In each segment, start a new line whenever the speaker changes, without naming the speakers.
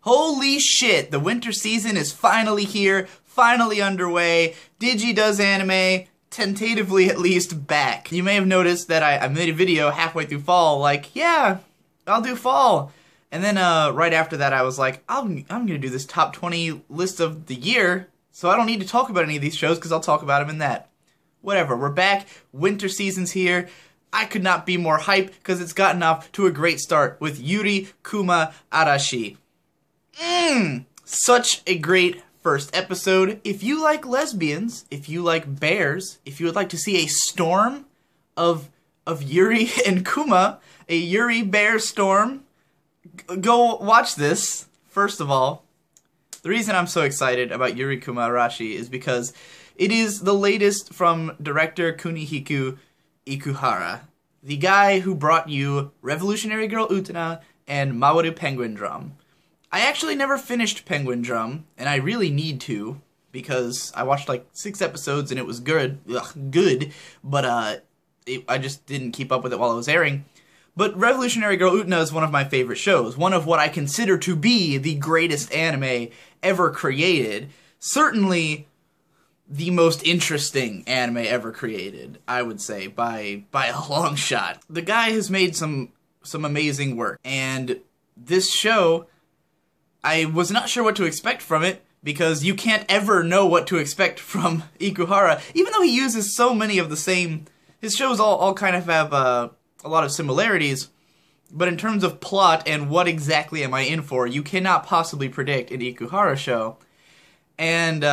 Holy shit, the winter season is finally here, finally underway. Digi does anime, tentatively at least, back. You may have noticed that I made a video halfway through fall, like, yeah, I'll do fall. And then right after that I was like, I'm gonna do this top 20 list of the year, so I don't need to talk about any of these shows because I'll talk about them in that. Whatever, we're back, winter season's here. I could not be more hyped because it's gotten off to a great start with Yuri Kuma Arashi. Such a great first episode. If you like lesbians, if you like bears, if you would like to see a storm of Yuri and Kuma, a Yuri bear storm, go watch this. First of all, the reason I'm so excited about Yuri Kuma Arashi is because it is the latest from director Kunihiko Ikuhara, the guy who brought you Revolutionary Girl Utena and Mawaru Penguin Drum. I actually never finished Penguin Drum, and I really need to, because I watched like 6 episodes and it was good, but I just didn't keep up with it while it was airing. But Revolutionary Girl Utena is one of my favorite shows, one of what I consider to be the greatest anime ever created. Certainly the most interesting anime ever created, I would say, by a long shot. The guy has made some amazing work, and this show, I was not sure what to expect from it, because you can't ever know what to expect from Ikuhara, even though he uses so many of the same. His shows all kind of have a lot of similarities, but in terms of plot and what exactly am I in for, you cannot possibly predict an Ikuhara show. And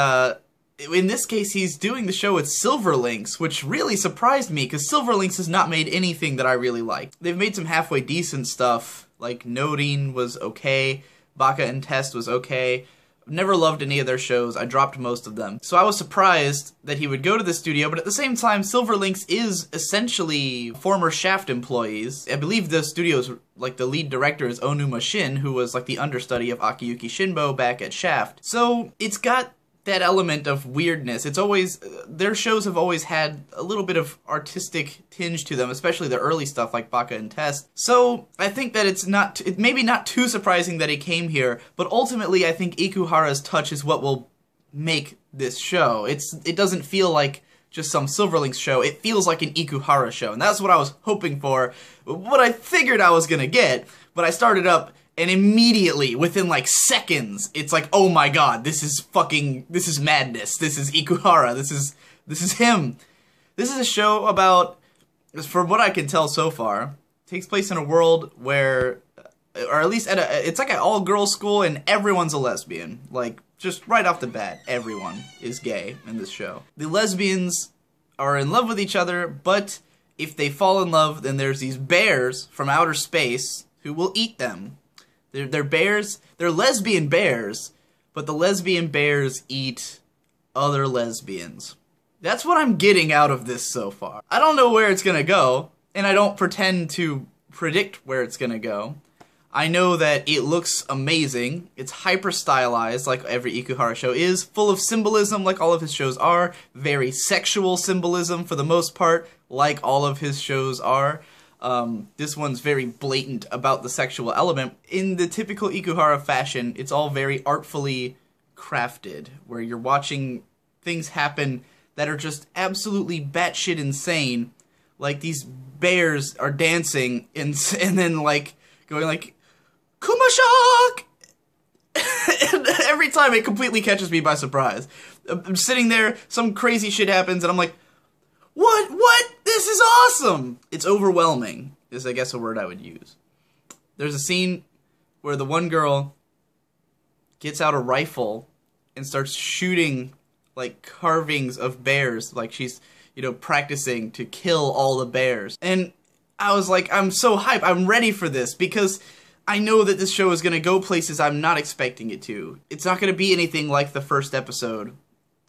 in this case, he's doing the show with Silverlinks, which really surprised me, because Silverlinks has not made anything that I really like. They've made some halfway decent stuff, like Nodine was okay, Baka and Test was okay. Never loved any of their shows. I dropped most of them. So I was surprised that he would go to the studio, but at the same time, Silverlinks is essentially former Shaft employees. I believe the studio's, like, the lead director is Onuma Shin, who was, like, the understudy of Akiyuki Shinbo back at Shaft. So it's got that element of weirdness. It's always, their shows have always had a little bit of artistic tinge to them, especially the early stuff like Baka and Test. So I think that it's maybe not too surprising that he came here, but ultimately I think Ikuhara's touch is what will make this show. It doesn't feel like just some Silverlinks show, it feels like an Ikuhara show, and that's what I was hoping for, what I figured I was gonna get, but I started up and immediately, within like seconds, it's like, oh my god, this is madness. This is Ikuhara. This is him. This is a show about, from what I can tell so far, takes place in a world where, or at least it's like an all-girls school and everyone's a lesbian. Like, just right off the bat, everyone is gay in this show. The lesbians are in love with each other, but if they fall in love, then there's these bears from outer space who will eat them. They're bears, they're lesbian bears, but the lesbian bears eat other lesbians. That's what I'm getting out of this so far. I don't know where it's gonna go, and I don't pretend to predict where it's gonna go. I know that it looks amazing, it's hyper-stylized like every Ikuhara show is, full of symbolism like all of his shows are, very sexual symbolism for the most part, like all of his shows are. This one's very blatant about the sexual element. In the typical Ikuhara fashion, it's all very artfully crafted, where you're watching things happen that are just absolutely batshit insane. Like, these bears are dancing, and then, like, going like, Kumashok! And every time it completely catches me by surprise. I'm sitting there, some crazy shit happens, and I'm like, What? This is awesome! It's overwhelming, is I guess a word I would use. There's a scene where the one girl gets out a rifle and starts shooting, like, carvings of bears, like she's, you know, practicing to kill all the bears. And I was like, I'm so hyped, I'm ready for this, because I know that this show is gonna go places I'm not expecting it to. It's not gonna be anything like the first episode.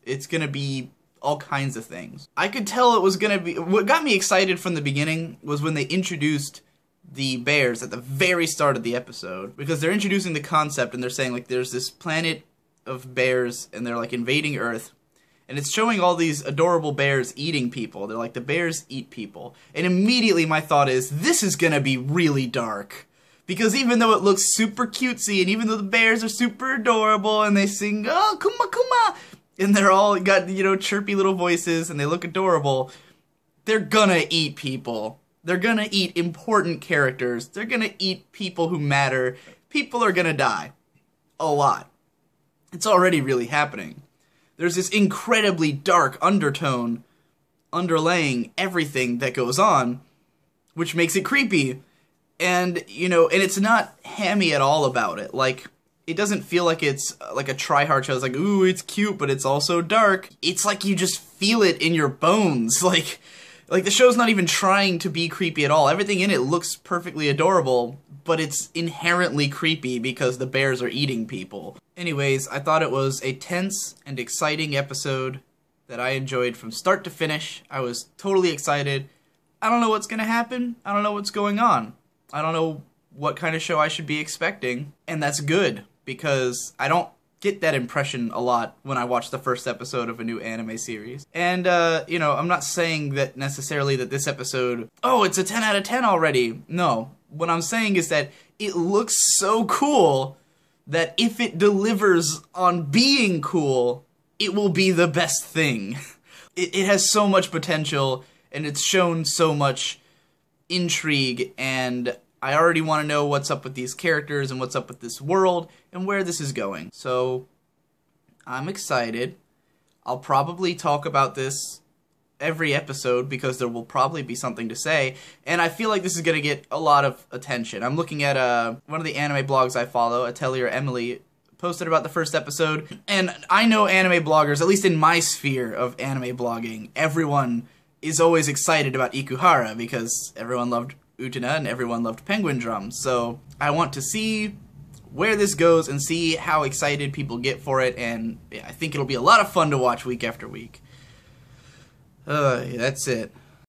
It's gonna be all kinds of things. I could tell it was gonna be, what got me excited from the beginning was when they introduced the bears at the very start of the episode, because they're introducing the concept and they're saying, like, there's this planet of bears and they're like invading Earth, and it's showing all these adorable bears eating people. They're like, the bears eat people. And immediately my thought is, this is gonna be really dark, Because even though it looks super cutesy, and even though the bears are super adorable, and they sing, oh, Kuma Kuma, and they're all got, you know, chirpy little voices, and they look adorable, they're gonna eat people. They're gonna eat important characters. They're gonna eat people who matter. People are gonna die. A lot. It's already really happening. There's this incredibly dark undertone underlaying everything that goes on, which makes it creepy. And, you know, and it's not hammy at all about it. Like, it doesn't feel like it's like a try-hard show. It's like, ooh, it's cute, but it's also dark. It's like you just feel it in your bones. Like the show's not even trying to be creepy at all. Everything in it looks perfectly adorable, but it's inherently creepy because the bears are eating people. Anyways, I thought it was a tense and exciting episode that I enjoyed from start to finish. I was totally excited. I don't know what's gonna happen. I don't know what's going on. I don't know what kind of show I should be expecting, and that's good, because I don't get that impression a lot when I watch the first episode of a new anime series. And, you know, I'm not saying that necessarily that this episode, oh, it's a 10 out of 10 already. No. What I'm saying is that it looks so cool that if it delivers on being cool, it will be the best thing. It has so much potential, and it's shown so much intrigue, and I already want to know what's up with these characters and what's up with this world and where this is going. So, I'm excited. I'll probably talk about this every episode because there will probably be something to say, and I feel like this is going to get a lot of attention. I'm looking at one of the anime blogs I follow, Atelier Emily, posted about the first episode, and I know anime bloggers, at least in my sphere of anime blogging, everyone is always excited about Ikuhara because everyone loved Utena and everyone loved Penguin Drum. So I want to see where this goes and see how excited people get for it, and I think it'll be a lot of fun to watch week after week. That's it.